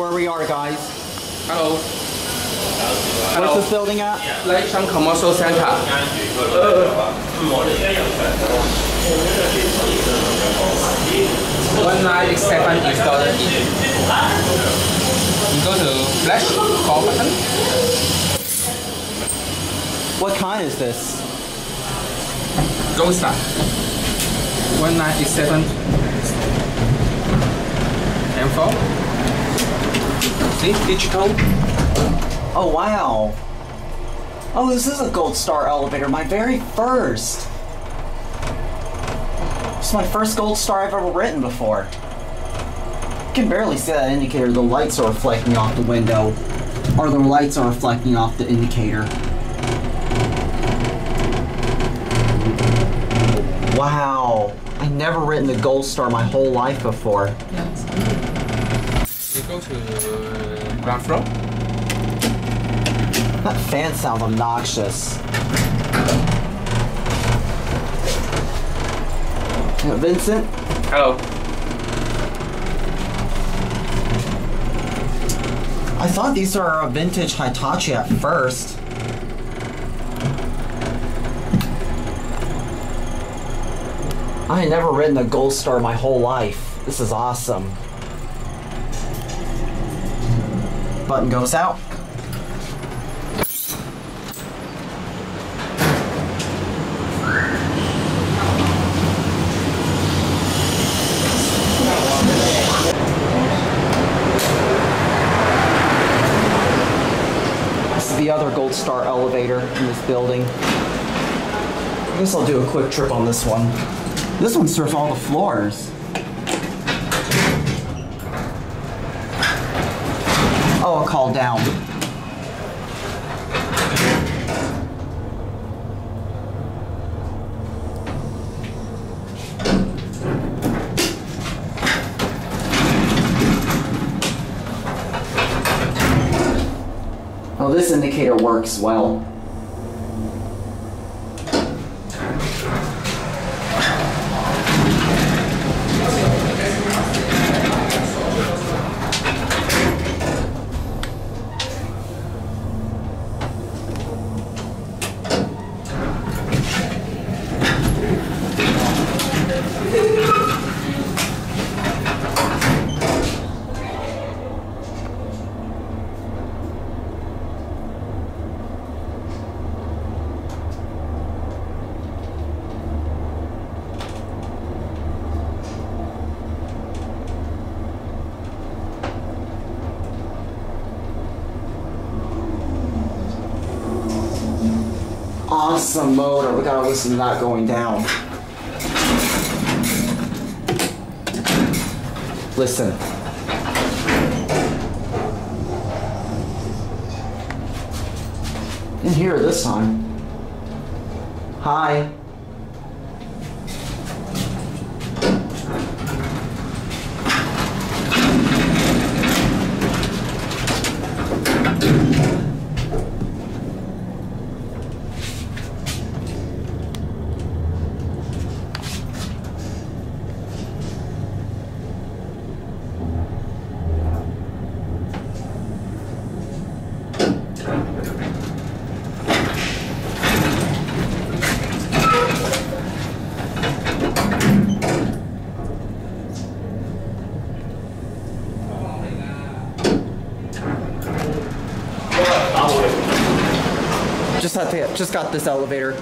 where we are, guys. Hello. Where's this building at? Lakeshore Commercial Center. 1967 installed in. You go to flash call button. What kind is this? GoldStar. 1987 M4. See, digital. Oh, wow. Oh, this is a GoldStar elevator, my very first. It's my first GoldStar I've ever written before. You can barely see that indicator. The lights are reflecting off the window. Or the lights are reflecting off the indicator. Wow. I've never written a GoldStar my whole life before. You go to ground floor. That fan sounds obnoxious. Vincent? Hello. I thought these are a vintage Hitachi at first. I had never ridden a GoldStar my whole life. This is awesome. Button goes out. The other GoldStar elevator in this building. I guess I'll do a quick trip on this one. This one serves all the floors. Oh, I'll call down. Oh, this indicator works well. Awesome motor. We gotta listen to that going down. Listen. Didn't hear it this time. Hi. Just got this elevator.